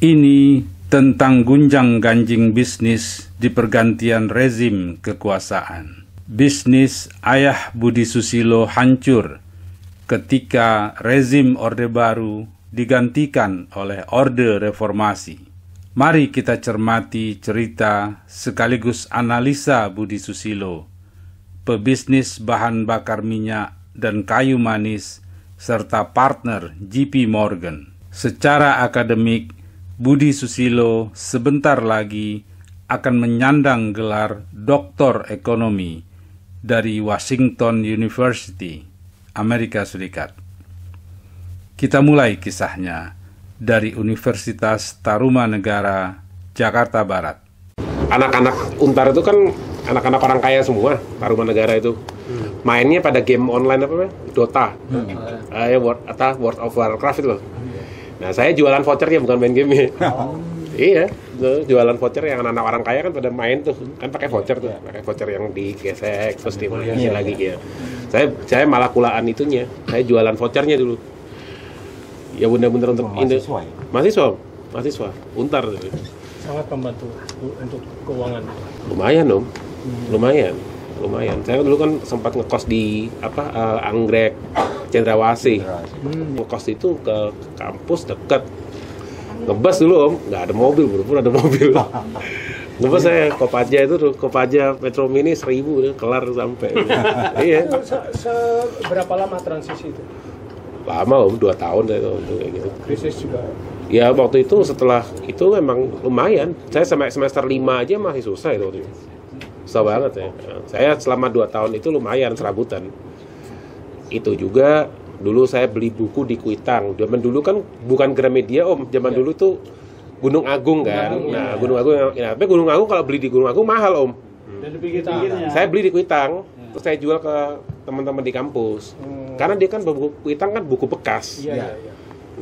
Ini tentang gunjang-ganjing bisnis di pergantian rezim kekuasaan. Bisnis ayah Budi Susilo hancur ketika rezim Orde Baru digantikan oleh Orde Reformasi. Mari kita cermati cerita sekaligus analisa Budi Susilo, pebisnis bahan bakar minyak dan kayu manis, serta partner JP Morgan. Secara akademik, Budi Susilo sebentar lagi akan menyandang gelar Doktor Ekonomi dari Washington University, Amerika Serikat. Kita mulai kisahnya dari Universitas Tarumanegara, Jakarta Barat. Anak-anak Untar itu kan anak-anak orang kaya semua, Tarumanegara itu. Mainnya pada game online apa namanya? Dota. World of Warcraft itu loh. Nah, saya jualan vouchernya, bukan main game. Iya, jualan voucher yang anak-anak orang kaya kan pada main tuh, kan pakai voucher tuh, pakai voucher yang digesek terus dimasukin lagi gitu. Saya malah kulaan itunya, saya jualan vouchernya dulu. Ya bener-bener untuk mahasiswa, Untar. Sangat membantu untuk keuangan. Lumayan om, lumayan. Saya dulu kan sempat ngekos di Anggrek, Cendrawasih. Ngekos itu ke kampus dekat. Ngebus dulu om, nggak ada mobil, pun ada mobil. Ngebus saya Kopaja itu tuh, Kopaja Metro Mini 1000 kelar sampai. Iya. Berapa lama transisi itu? Lama om, 2 tahun saya tuh kayak gitu. Krisis juga. Ya waktu itu setelah itu memang lumayan. Saya sampai semester 5 aja masih susah itu waktu itu. Susah banget ya. Saya selama 2 tahun itu lumayan serabutan. Itu juga dulu saya beli buku di Kuitang. Zaman dulu kan bukan Gramedia om. Zaman dulu tuh Gunung Agung kan. Nah Gunung Agung. Nah, tapi Gunung Agung kalau beli di Gunung Agung mahal om. Dan pinggir-pinggirnya. Saya beli di Kuitang. Terus saya jual ke teman-teman di kampus. Karena dia kan buku Kuitang kan buku bekas. Iya.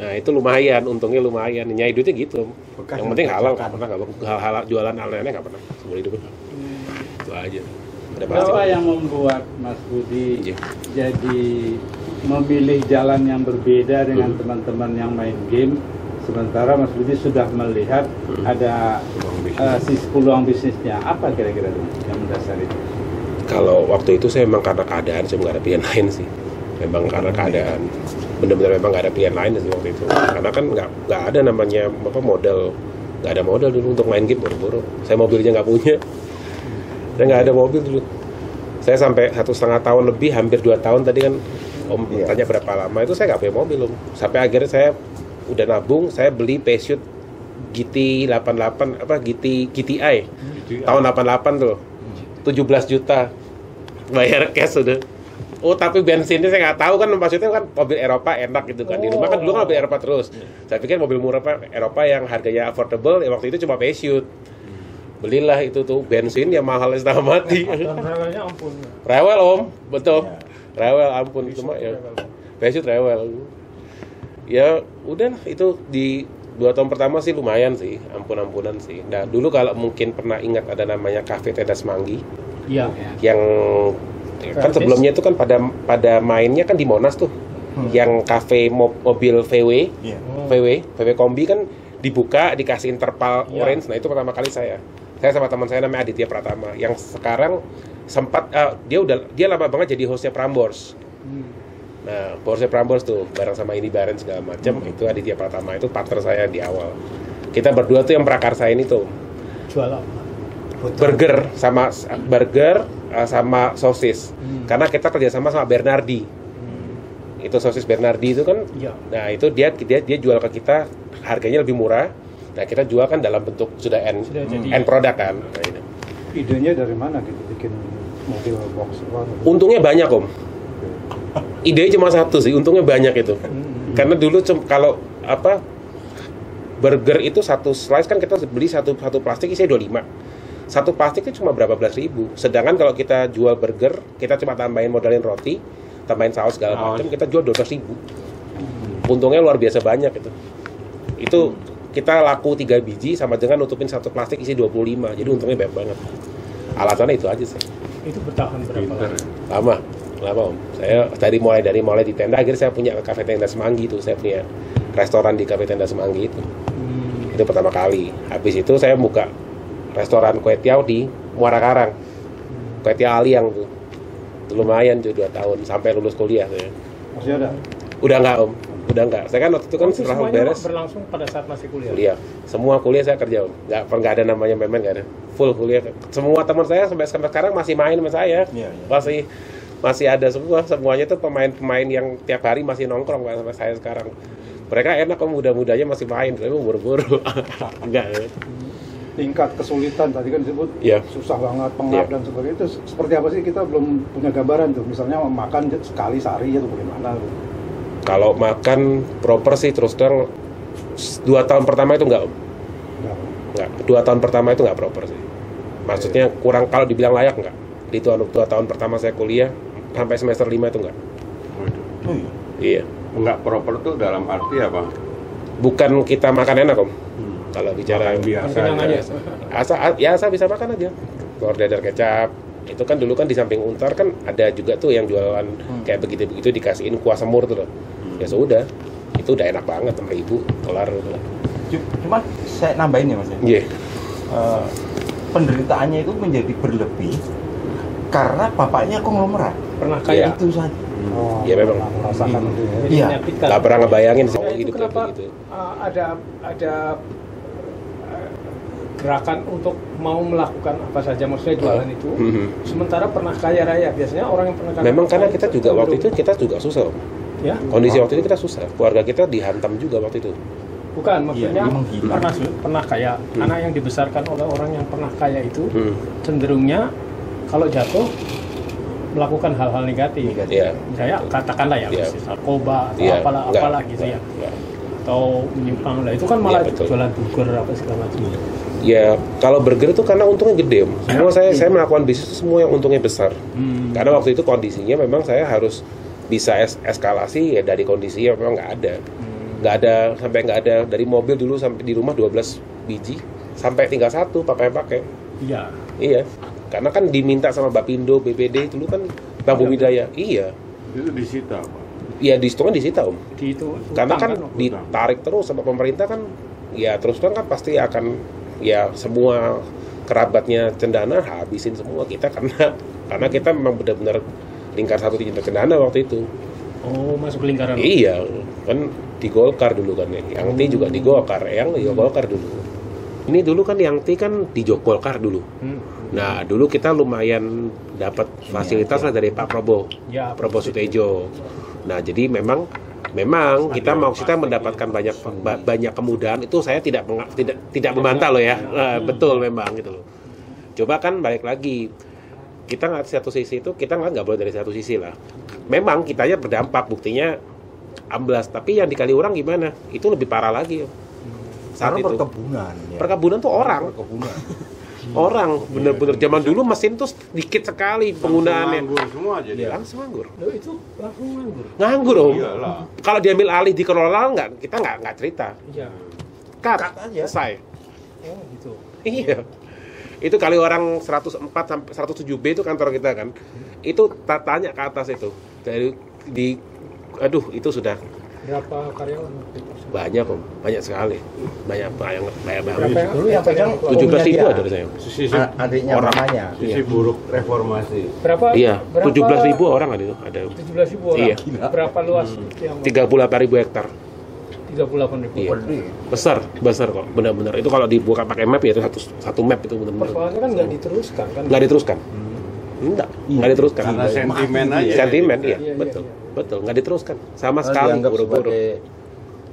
Nah itu lumayan, untungnya lumayan. Nyai duitnya gitu. Yang penting halal, nggak pernah hal jualan aneh-aneh nggak pernah. Seumur hidup itu aja. Apa yang membuat Mas Budi jadi memilih jalan yang berbeda dengan teman-teman yang main game, sementara Mas Budi sudah melihat ada peluang bisnisnya? Apa kira-kira yang mendasari itu? Kalau waktu itu saya memang karena keadaan, saya nggak ada pilihan lain sih. Memang karena keadaan, benar-benar memang nggak ada pilihan lain sih waktu itu. Karena kan nggak ada namanya modal, nggak ada modal dulu untuk main game boro-boro. Saya mobilnya nggak punya. Saya nggak ada mobil dulu. Saya sampai 1,5 tahun lebih, hampir 2 tahun tadi kan om tanya berapa lama, itu saya nggak punya mobil om. Sampai akhirnya saya udah nabung, saya beli Peugeot GT88 GTI tahun 88 tuh, 17 juta bayar cash udah. Oh tapi bensinnya saya nggak tahu kan, maksudnya kan mobil Eropa enak gitu kan. Di rumah kan dulu kan mobil Eropa terus. Saya pikir mobil murah Eropa yang harganya affordable, ya waktu itu cuma Peugeot. Belilah itu tuh bensin yang mahal setengah mati. Rewelnya ampun. Rewel om, betul. Rewel ampun cuma ya. Peugeot rewel. Ya udah itu di 2 tahun pertama sih lumayan sih, ampun-ampunan sih. Nah dulu kalau mungkin pernah ingat ada namanya Cafe Tenda Semanggi. Iya. Yang kan sebelumnya itu kan pada mainnya kan di Monas tuh. Yang cafe mobil VW kombi kan dibuka, dikasih interval orange. Nah itu pertama kali saya sama teman saya namanya Aditya Pratama yang sekarang sempat dia lama banget jadi hostnya Prambors. Nah hostnya Prambors tuh bareng sama ini Baren segala macam. Itu Aditya Pratama, itu partner saya di awal. Kita berdua tuh yang prakarsain itu Jual apa? burger sama sosis. Karena kita kerjasama sama Bernardi. Itu sosis Bernardi itu kan. Nah itu dia jual ke kita harganya lebih murah. Nah kita jual kan dalam bentuk sudah end product kan. Nah, itu. Idenya dari mana gitu bikin mobil box? Untungnya banyak om. Idenya cuma satu sih, untungnya banyak itu. Karena dulu kalau burger itu satu slice kan kita beli satu plastik isinya 25. Satu plastiknya cuma berapa belas ribu. Sedangkan kalau kita jual burger, kita cuma tambahin modalin roti, tambahin saus segala macam, kita jual 12.000. Untungnya luar biasa banyak itu. Itu kita laku 3 biji sama dengan nutupin satu plastik isi 25. Jadi untungnya banyak banget. Alasannya itu aja sih. Itu bertahan berapa lama? Lama om. Saya dari mulai di tenda, akhirnya saya punya Cafe Tenda Semanggi itu. Saya punya restoran di Cafe Tenda Semanggi itu. Itu pertama kali. Habis itu saya buka restoran kue tiaw di Muara Karang. Kue tiaw Aliang tuh. Lumayan tuh 2 tahun sampai lulus kuliah saya. Masih ada? Udah enggak Om. Udah enggak. Saya kan waktu itu kan setelah beres berlangsung pada saat masih kuliah. kuliah. Semua kuliah saya kerja Om. Enggak ada namanya main-main, enggak ada. Full kuliah. Semua teman saya sampai sekarang masih main sama saya. Masih ada semuanya tuh pemain-pemain yang tiap hari masih nongkrong sama saya sekarang. Mereka enak Om, muda-mudanya masih main, tapi buru-buru. Enggak. Tingkat kesulitan tadi kan disebut susah banget, pengap dan sebagainya, itu seperti apa sih? Kita belum punya gambaran tuh, misalnya makan sekali sehari atau bagaimana tuh. Kalau makan proper sih terus terang 2 tahun pertama itu enggak. 2 tahun pertama itu enggak proper sih. Maksudnya kurang, kalau dibilang layak enggak. Di 2 tahun pertama saya kuliah sampai semester 5 itu enggak. Iya. Enggak proper tuh dalam arti apa? Bukan kita makan enak Om. Kalau bicara biasa asal bisa makan aja. Order kecap. Itu kan dulu kan di samping Untar kan ada juga tuh yang jualan kayak begitu-begitu dikasihin kuah semur tuh loh. Ya sudah. Itu udah enak banget 6.000 kelar gitu. Cuma saya nambahin ya Mas. Iya. Penderitaannya itu menjadi berlebih karena bapaknya konglomerat. Pernah kayak Itu saja. Ya memang Merasakan itu ya. Jadi Iya. menyakitkan. nggak pernah ngebayangin sih Itu hidup kayak kenapa begitu. ada gerakan untuk mau melakukan apa saja, maksudnya jualan itu. Sementara pernah kaya raya, biasanya orang yang pernah kaya. Memang karena kita juga waktu itu kita juga susah Om. Ya, Kondisi waktu itu kita susah. Keluarga kita dihantam juga waktu itu. bukan maksudnya Iya, menghina. pernah kaya. Anak yang dibesarkan oleh orang yang pernah kaya itu cenderungnya kalau jatuh melakukan hal-hal negatif. Iya. Misalnya katakanlah ya, Iya. narkoba atau Iya. apalah Enggak. gitu ya. Iya. Atau menyimpang lah, itu kan malah Iya, betul. jualan burger apa segala macam. Ya, kalau burger itu karena untungnya gede Om. Semua saya melakukan bisnis itu semua yang untungnya besar. Karena waktu itu kondisinya memang saya harus bisa eskalasi ya, dari kondisi yang memang nggak ada sampai nggak ada, dari mobil dulu sampai di rumah 12 biji sampai tinggal 1 pakai. Iya. Iya. Karena kan diminta sama Bapindo, BPD dulu kan Bank Bumidaya. Iya. itu disita Pak. Iya, kan disita Om. Di itu Karena utang kan ditarik terus sama pemerintah kan, ya terus terang kan pasti akan ya semua kerabatnya Cendana habisin semua kita karena kita memang benar-benar lingkar satu cinta Cendana waktu itu. Oh, masuk ke lingkaran. Iya, kan di Golkar dulu kan, yang T juga di Golkar, yang di Golkar dulu. Ini dulu kan yang T kan di Golkar dulu. Nah, dulu kita lumayan dapat fasilitas lah dari Pak Prabowo, Ya, Prabowo Sutejo. Nah, jadi memang kita mendapatkan banyak kemudahan itu, saya tidak membantah loh ya. Betul memang gitu loh. Coba kan balik lagi, kita nggak satu sisi itu, kita nggak boleh dari satu sisi lah. Memang kitanya berdampak, buktinya amblas, tapi yang dikali orang gimana? Itu lebih parah lagi. Saat Karena itu perkebunan. Ya. perkebunan tuh orang bener-bener zaman dulu mesin tuh sedikit sekali penggunaannya. Nganggur semua jadi. Langsung nganggur. Loh, itu langsung nganggur. Nganggur Om. Iyalah. Kalau diambil alih dikelola kita nggak cerita. Iya. Cut aja. selesai. Oh, gitu. Iya. Itu kali orang 104 sampai 107B itu kantor kita kan. Itu tanya ke atas itu. Itu sudah Berapa karyawan? banyak Om, banyak sekali. Banyak banget. Berapa yang Dulu yang pegang 17.000 ada dari saya. Sisi Adiknya Orang. mamanya. sisi buruk reformasi. Berapa? Iya, berapa- 17.000 orang ada itu. Ada 17.000 orang. Iya. Berapa luas yang 38.000 hektar. 38.000. Iya. Besar kok, benar-benar. Itu kalau dibuka pakai map ya itu satu map itu benar-benar. Persoalannya kan nggak diteruskan kan? Nggak diteruskan. Nggak diteruskan. Karena sentimen aja. Sentimen, iya, Iya, betul. iya. Betul, nggak diteruskan. Sama sekali Dianggap buru-buru. sebagai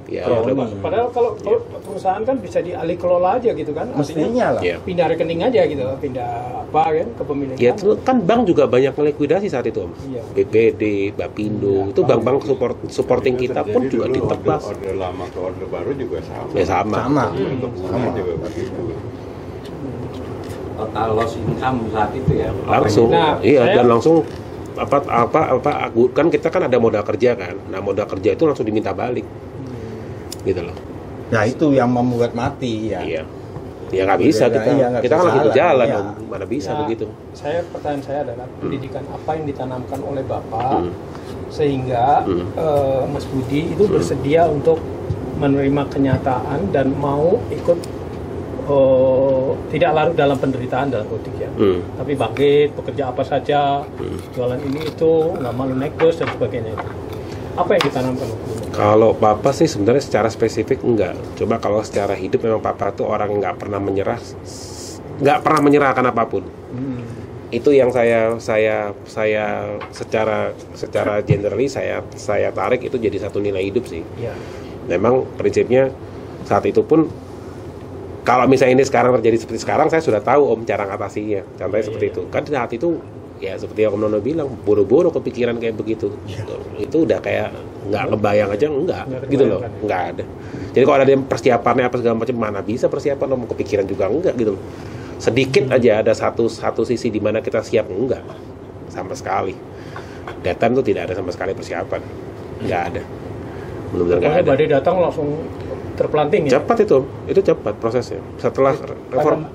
Ya, kroni. Padahal kalau perusahaan kan bisa dialih kelola aja gitu kan? Mestinya lah. Iya. Pindah rekening aja gitu, pindah apa kan kepemilikan. Ya, itu kan bank juga banyak melikuidasi saat itu Om. Iya. BPD, Bapindo, itu bank-bank supporting kita pun juga ditebas. Order lama ke order baru juga sama. Ya sama. Perkebunan juga begitu. Total loss income saat itu ya. Langsung. Nah, Iya, saya- dan langsung kan kita kan ada modal kerja kan. Nah, modal kerja itu langsung diminta balik. Gitu loh. Nah itu yang membuat mati ya. Iya. Ya nggak bisa kita. Iya, nggak Kita kan bisa lagi berjalan iya. Om. Mana bisa Nah, begitu. Pertanyaan saya adalah pendidikan apa yang ditanamkan oleh Bapak sehingga Mas Budi itu bersedia untuk menerima kenyataan dan mau ikut tidak larut dalam penderitaan dalam politik ya. Tapi bangkit, bekerja apa saja, jualan ini itu, nggak malu naik bus dan sebagainya itu. Apa yang ditanamkan? Kalau Papa sih sebenarnya secara spesifik enggak. Coba kalau secara hidup memang Papa tuh orang yang nggak pernah menyerah akan apapun. Itu yang saya secara generally saya tarik itu jadi satu nilai hidup sih. Ya. Memang prinsipnya saat itu pun kalau misalnya ini sekarang terjadi seperti sekarang, saya sudah tahu Om cara ngatasinya. Contohnya seperti itu. Kan saat itu ya seperti yang Om Nono bilang, boro-boro kepikiran kayak begitu. Itu udah kayak nggak kebayang aja, enggak gitu loh, nggak ada. Jadi kalau ada persiapannya apa segala macam, mana bisa persiapan, Om, kepikiran juga enggak gitu loh. Sedikit aja ada satu sisi di mana kita siap, enggak sama sekali. Datang tuh tidak ada sama sekali persiapan, nggak ada. Benar-benar nggak ada. Badai datang langsung terpelanting ya? Cepat itu cepat prosesnya. Setelah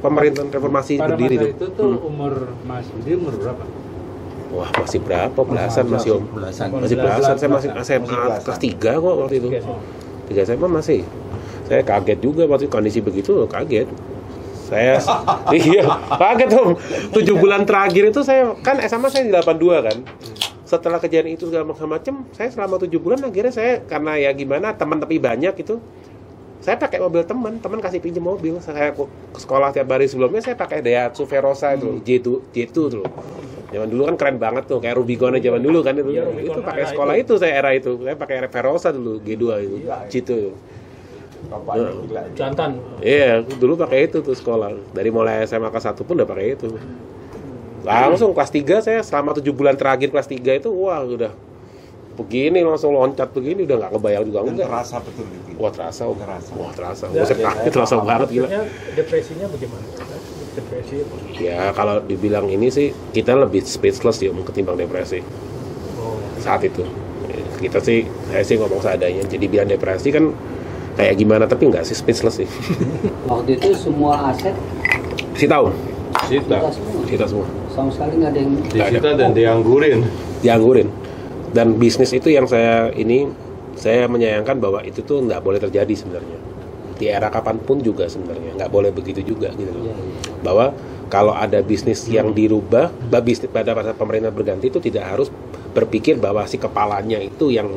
pemerintahan reformasi berdiri itu tuh umur Mas Budi umur berapa? Wah, masih berapa? Belasan masih Om. Masih belasan. Saya masih SMA kelas 3 kok waktu itu. 3 SMA masih. Saya kaget juga waktu kondisi begitu, kaget. Saya iya, kaget Om. 7 bulan terakhir itu saya kan SMA saya di 82 kan. Setelah kejadian itu segala macam, saya selama 7 bulan akhirnya saya karena ya gimana teman tapi banyak itu. Saya pakai mobil teman kasih pinjam mobil. Saya ke sekolah tiap hari sebelumnya saya pakai Daihatsu Verosa itu, J2 tuh. Zaman dulu kan keren banget tuh, kayak Rubicon zaman dulu kan itu. Itu pakai sekolah itu saya era itu. Saya pakai Verosa dulu, G2 itu, J2. Jantan. Iya, dulu pakai itu tuh sekolah. Dari mulai SMA kelas 1 pun udah pakai itu. Langsung kelas 3 saya selama 7 bulan terakhir kelas 3 itu wah udah begini langsung loncat begini udah nggak kebayang juga enggak. Terasa betul itu. Wah terasa. Ya, Saya kaget terasa banget gila. Depresinya bagaimana? Depresi apa? Ya kalau dibilang ini sih kita lebih speechless ya ketimbang depresi. Saat itu saya sih ngomong seadanya. Jadi bilang depresi kan kayak gimana tapi nggak sih speechless sih. Waktu itu semua aset Sita semua. sama sekali nggak ada yang disita dan dianggurin. Dan bisnis itu yang saya menyayangkan bahwa itu tuh nggak boleh terjadi sebenarnya. Di era kapanpun juga sebenarnya nggak boleh begitu juga gitu loh. Bahwa kalau ada bisnis yang dirubah, bisnis pada masa pemerintah berganti itu tidak harus berpikir bahwa si kepalanya itu yang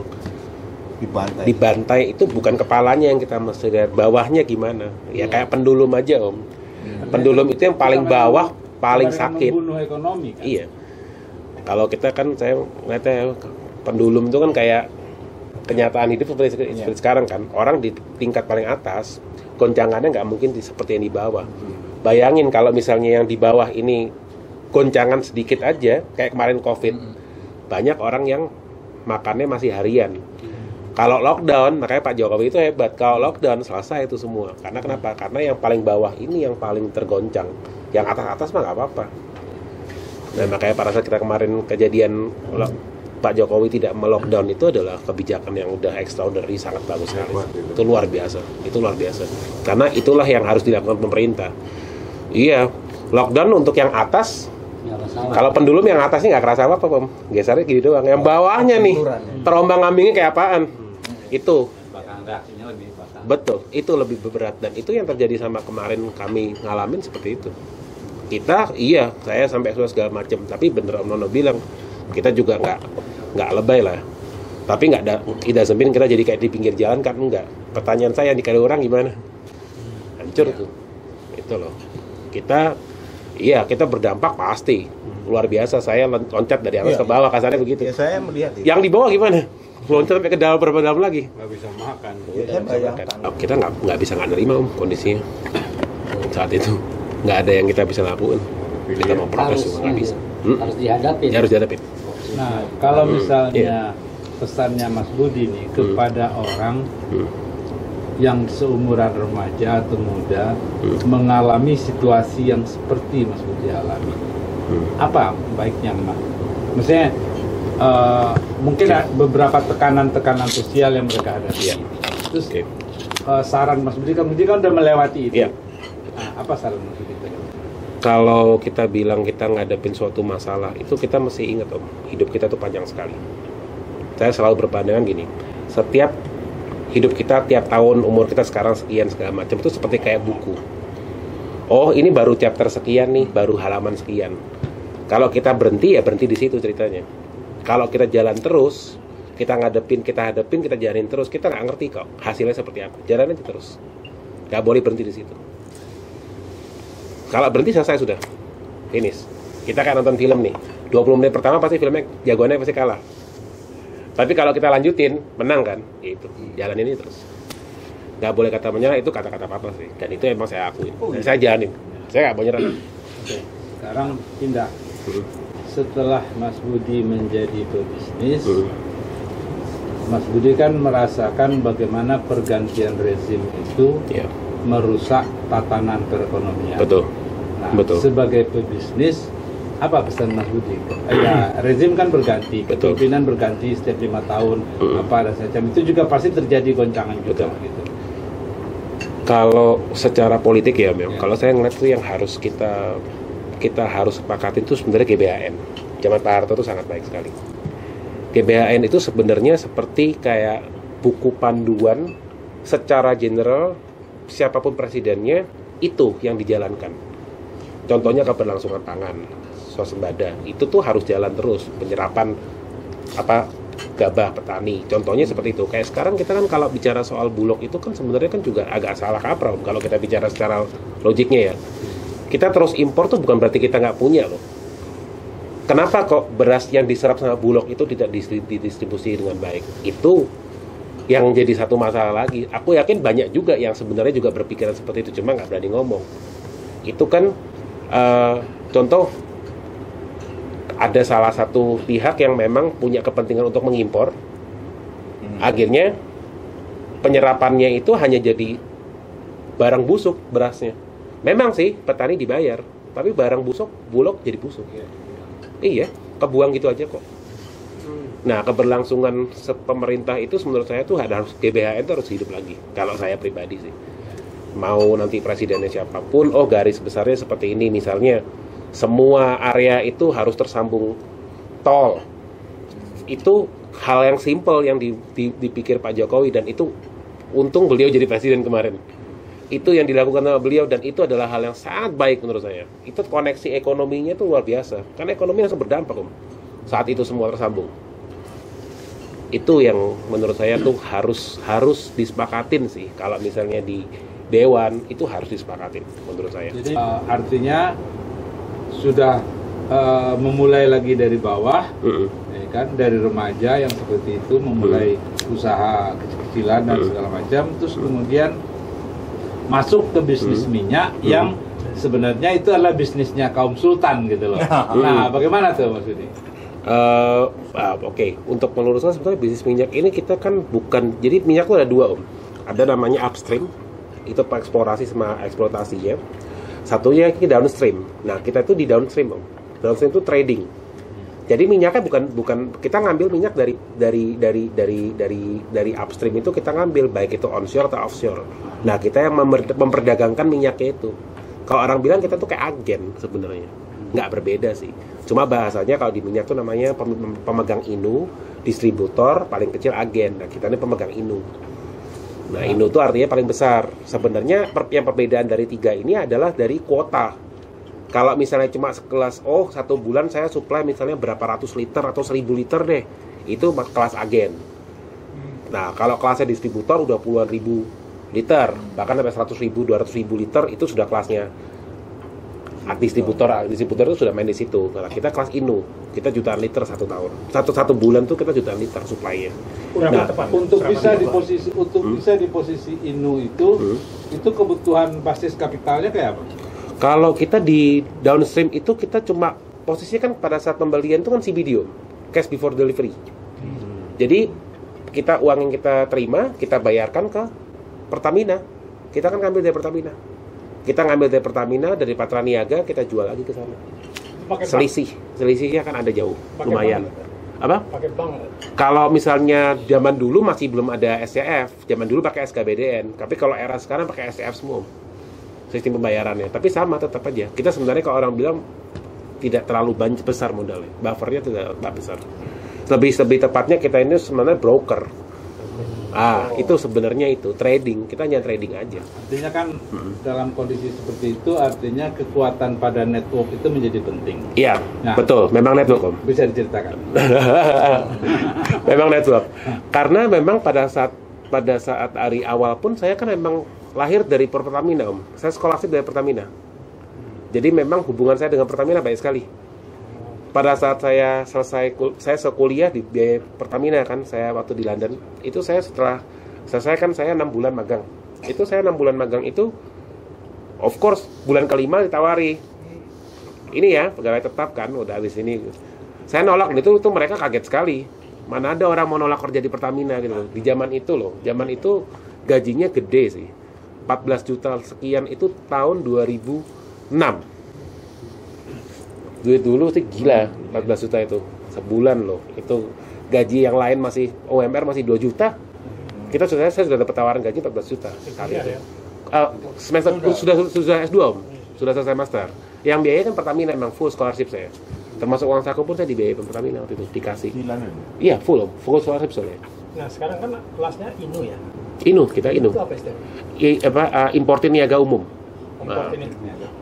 dibantai itu bukan kepalanya yang kita mesti lihat, bawahnya gimana. Ya kayak pendulum aja Om. Pendulum itu yang paling bawah paling sakit. Membunuh ekonomi kan? Iya. Kalau kita kan saya ngeliatnya pendulum itu kan kayak kenyataan hidup seperti sekarang kan. Orang di tingkat paling atas goncangannya nggak mungkin seperti yang di bawah. Bayangin kalau misalnya yang di bawah ini goncangan sedikit aja kayak kemarin COVID. Banyak orang yang makannya masih harian. Kalau lockdown, makanya Pak Jokowi itu hebat. Kalau lockdown selesai itu semua. Karena kenapa? Karena yang paling bawah ini yang paling tergoncang. Yang atas-atas mah nggak apa-apa. Nah makanya pada saat kita kemarin kejadian Pak Jokowi tidak melockdown itu adalah kebijakan yang udah extraordinary, sangat bagus sekali. Itu luar biasa. Karena itulah yang harus dilakukan pemerintah. Iya, lockdown untuk yang atas. Kalau pendulum yang atasnya nggak kerasa apa-apa, Om. Gesernya gini doang. Yang bawahnya nih, terombang-ambingnya kayak apaan? Itu. Betul, itu lebih berat dan itu yang terjadi sama kemarin kami ngalamin seperti itu. Saya sampai segala macam. Tapi bener Om Nono bilang, kita juga nggak lebay lah. Tapi tidak sempin kita jadi kayak di pinggir jalan kan enggak. Pertanyaan saya dikali orang gimana? Hancur tuh. Itu loh. Kita berdampak pasti luar biasa. Saya loncat dari atas ke bawah kasarnya begitu. Ya, saya melihat itu. Yang di bawah gimana? Loncat sampai ke dalam berapa dalam lagi? nggak bisa makan. Kita nggak bisa nggak nerima Om kondisinya saat itu. Nggak ada yang kita bisa lakukan. Kita mau protes juga nggak bisa. Harus dihadapi. Harus dihadapi. Nah, kalau misalnya pesannya Mas Budi nih kepada orang yang seumuran remaja atau muda mengalami situasi yang seperti Mas Budi alami, apa baiknya Mas? Maksudnya mungkin ada beberapa tekanan sosial yang mereka hadapi. Terus saran Mas Budi kan udah melewati itu. Nah, apa saran Mas Budi? Kalau kita bilang kita ngadepin suatu masalah, itu kita mesti ingat Om, hidup kita tuh panjang sekali. Saya selalu berpandangan gini, setiap hidup kita tiap tahun, umur kita sekarang sekian segala macam itu seperti kayak buku. Oh, ini baru chapter sekian nih, baru halaman sekian. Kalau kita berhenti ya berhenti di situ ceritanya. Kalau kita jalan terus, kita hadapin, kita jalanin terus, kita nggak ngerti kok hasilnya seperti apa. Jalan aja terus. Nggak boleh berhenti di situ. Kalau berhenti selesai sudah. Finish. Kita kan nonton film nih. 20 menit pertama pasti filmnya jagoannya pasti kalah. Tapi kalau kita lanjutin, menang kan? Itu. Jalan ini terus. Nggak boleh kata menyerah, itu kata-kata apa sih. Dan itu emang saya akuin. Dan saya jalanin. Saya nggak mau nyerah. Oke. Sekarang pindah. Setelah Mas Budi menjadi pebisnis, Mas Budi kan merasakan bagaimana pergantian rezim itu merusak tatanan perekonomian. Betul. Nah, Betul. Sebagai pebisnis, apa pesan Mas Budi? Ya, rezim kan berganti, kepemimpinan berganti setiap 5 tahun, apa dan semacam itu juga pasti terjadi goncangan juga. Gitu. Kalau secara politik ya, Mem, kalau saya ngeliat tuh yang harus kita harus sepakatin itu sebenarnya GBHN. Zaman Pak Harto itu sangat baik sekali. GBHN itu sebenarnya seperti kayak buku panduan secara general, siapapun presidennya itu yang dijalankan. Contohnya keberlangsungan pangan, swasembada, itu tuh harus jalan terus, penyerapan gabah petani. Contohnya seperti itu. Kayak sekarang kita kan kalau bicara soal Bulog itu kan sebenarnya kan juga agak salah kaprah kalau kita bicara secara logiknya ya. Kita terus impor tuh bukan berarti kita nggak punya loh. Kenapa kok beras yang diserap sama Bulog itu tidak didistribusi dengan baik? Itu yang jadi satu masalah lagi. Aku yakin banyak juga yang sebenarnya juga berpikiran seperti itu, cuma nggak berani ngomong. Itu kan contoh, ada salah satu pihak yang memang punya kepentingan untuk mengimpor. Akhirnya penyerapannya itu hanya jadi barang busuk berasnya. Memang sih petani dibayar, tapi barang busuk Bulog jadi busuk. Iya, kebuang gitu aja kok. Nah, keberlangsungan pemerintah itu menurut saya tuh harus GBHN itu harus hidup lagi. Kalau saya pribadi sih. Mau nanti presidennya siapapun, garis besarnya seperti ini. Misalnya, semua area itu harus tersambung tol. Itu hal yang simple yang dipikir Pak Jokowi, dan itu untung beliau jadi presiden kemarin. Itu yang dilakukan sama beliau, dan itu adalah hal yang sangat baik menurut saya. Itu koneksi ekonominya tuh luar biasa. Karena ekonomi langsung berdampak saat itu semua tersambung. Itu yang menurut saya tuh harus disepakatin sih. Kalau misalnya di Dewan itu harus disepakatin menurut saya. Jadi artinya sudah memulai lagi dari bawah, ya kan, dari remaja yang seperti itu memulai usaha kecil-kecilan dan segala macam, terus kemudian masuk ke bisnis minyak yang sebenarnya itu adalah bisnisnya kaum sultan gitu loh. Nah, bagaimana tuh Mas Budi? Oke. Untuk meluruskan sebetulnya bisnis minyak ini kita kan bukan, jadi minyak itu ada dua Ada namanya upstream, itu eksplorasi sama eksploitasinya. Satunya ini downstream. Nah, kita itu di downstream Downstream itu trading. Jadi minyaknya bukan kita ngambil minyak dari upstream itu kita ngambil, baik itu onshore atau offshore. Nah, kita yang memperdagangkan minyaknya itu. Kalau orang bilang kita tuh kayak agen sebenarnya. Nggak berbeda sih. Cuma bahasanya kalau di minyak tuh namanya pemegang inu, distributor, paling kecil agen. Nah, kita ini pemegang inu. Nah, inu itu artinya paling besar. Sebenarnya yang perbedaan dari tiga ini adalah dari kuota. Kalau misalnya cuma sekelas, satu bulan saya supply misalnya berapa ratus liter atau 1000 liter deh, itu kelas agen. Nah, kalau kelasnya distributor udah puluhan ribu liter, bahkan sampai 100.000, 200.000 liter, itu sudah kelasnya distributor itu sudah main di situ. Nah, kita kelas inu, kita jutaan liter satu tahun, satu bulan tuh kita jutaan liter supply-nya. Nah, untuk bisa di posisi inu itu kebutuhan basis kapitalnya kayak apa? Kalau kita di downstream itu kita cuma posisinya kan pada saat pembelian itu kan CBD, cash before delivery. Jadi uang yang kita terima kita bayarkan ke Pertamina. Kita kan ngambil dari Pertamina. Kita ngambil dari Pertamina, dari Patraniaga, kita jual lagi ke sana. Selisihnya kan ada jauh, lumayan. Apa? Pakai bank. Kalau misalnya zaman dulu masih belum ada SCF, zaman dulu pakai SKBDN. Tapi kalau era sekarang pakai SCF semua. Sistem pembayarannya, tapi sama tetap aja. Kita sebenarnya kalau orang bilang tidak terlalu besar modalnya, buffernya tidak besar. Lebih tepatnya kita ini sebenarnya broker. Itu sebenarnya itu trading, kita hanya trading aja. Artinya kan dalam kondisi seperti itu artinya kekuatan pada network itu menjadi penting. Iya, Nah, betul. Memang network, Om. Bisa diceritakan. Memang network. Karena memang pada saat hari awal pun saya kan memang lahir dari Pertamina, Om. Saya scholarship dari Pertamina. Jadi memang hubungan saya dengan Pertamina baik sekali. Pada saat saya saya sekuliah di biaya Pertamina kan, saya waktu di London, itu saya setelah selesai kan saya 6 bulan magang. Itu saya 6 bulan magang itu, of course, bulan kelima ditawari. Ini ya, pegawai tetap kan, udah habis ini. Saya nolak, itu mereka kaget sekali. Mana ada orang mau nolak kerja di Pertamina gitu loh. Di zaman itu loh, zaman itu gajinya gede sih. 14 juta sekian itu tahun 2006. Duit dulu sih gila, 14 juta itu sebulan loh. Itu gaji yang lain masih UMR masih 2 juta. Saya sudah dapat tawaran gaji 14 juta kali itu. Semester sudah S2, Om. Sudah selesai master. Yang biaya kan Pertamina memang full scholarship saya. Termasuk uang saku pun saya dibiayai Pertamina waktu itu dikasih. Iya, full, Om. Full scholarship soalnya. Nah, sekarang kan kelasnya INU ya. Kita INU. Itu apa istilahnya? Importir niaga umum.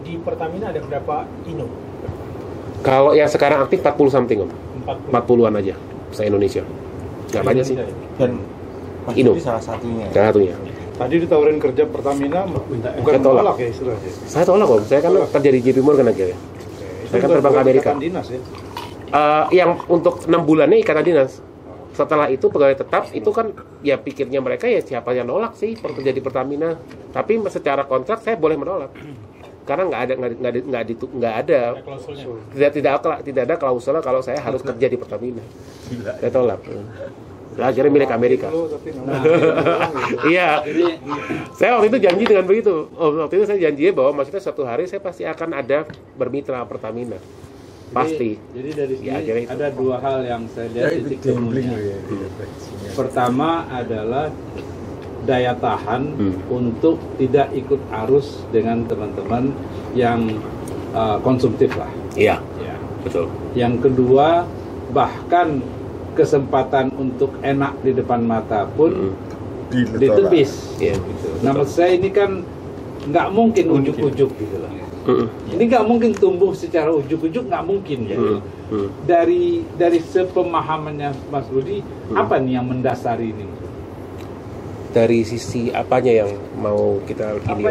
Di Pertamina ada berapa INU? Kalau yang sekarang aktif 40 something, Om. 40-an aja se-Indonesia. Nggak banyak sih. Dan Mas Inu. Budi salah satunya. Salah satunya. Tadi ditawarin kerja Pertamina, bukan Saya tolak. menolak ya istilahnya. Saya tolak, Om. Saya kan kerja di JP Morgan aja ya. Saya kan terbang ke Amerika. Ikatan dinas ya. Yang untuk 6 bulannya ikatan dinas. Setelah itu pegawai tetap itu kan ya pikirnya mereka ya siapa yang nolak sih kerja di Pertamina. Tapi secara kontrak saya boleh menolak. Karena nggak ada tidak ada klausul kalau saya harus kerja di Pertamina. Saya tolak. Nah, akhirnya milik Amerika. Iya. Saya waktu itu janji dengan begitu. Waktu itu saya janji bahwa maksudnya suatu hari saya pasti akan ada bermitra Pertamina. Pasti. Jadi dari sini Ya, ada dua hal yang saya lihat titik temunya. Pertama adalah daya tahan untuk tidak ikut arus dengan teman-teman yang konsumtif lah. Iya. Ya. Betul. Yang kedua, bahkan kesempatan untuk enak di depan mata pun ditepis. Iya. Gitu. Nah, maksud saya ini kan nggak mungkin ujuk-ujuk gitu loh. Ini nggak mungkin tumbuh secara ujuk-ujuk, nggak mungkin ya. Dari sepemahamannya Mas Budi, apa nih yang mendasari ini? Dari sisi apanya yang mau kita ini?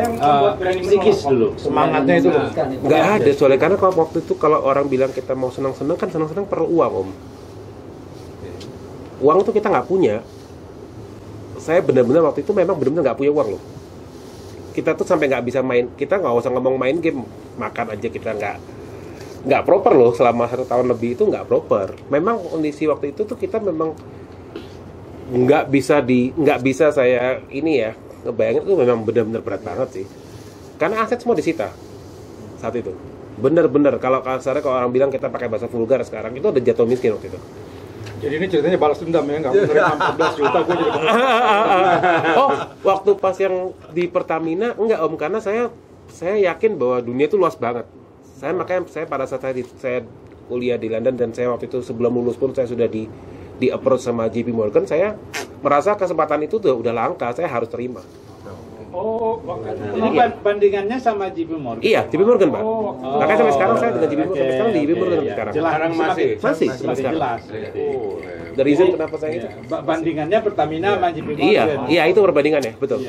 Psikis dulu, Semangatnya itu. Nggak ada soalnya karena kalau waktu itu kalau orang bilang kita mau senang-senang kan senang-senang perlu uang, Om. Uang itu kita nggak punya. Saya benar-benar waktu itu memang benar-benar nggak punya uang loh. Kita tuh sampai nggak bisa main, kita nggak usah ngomong main game, makan aja kita nggak proper loh selama 1 tahun lebih itu nggak proper. Memang kondisi waktu itu tuh kita memang nggak bisa saya ini ya ngebayangin itu memang benar-benar berat banget sih. Karena aset semua disita saat itu. Bener-bener kalau kasarnya kalau orang bilang kita pakai bahasa vulgar sekarang itu ada jatuh miskin waktu itu. Jadi ini ceritanya balas dendam ya, nggak menerima 14 juta gue jadi Oh, waktu pas yang di Pertamina enggak, Om, karena saya yakin bahwa dunia itu luas banget. Makanya saya pada saat saya kuliah di London dan saya waktu itu sebelum lulus pun saya sudah di approach sama JP Morgan, saya merasa kesempatan itu udah langka, saya harus terima. Oh, ini bandingannya sama JP Morgan. Iya, JP Morgan, Pak. Makanya sampai sekarang saya dengan JP Morgan, sampai sekarang di JP Morgan sekarang. Sekarang masih sekarang. jelas. The reason kenapa saya itu? Bandingannya Pertamina sama JP Morgan. Iya, itu perbandingannya, betul.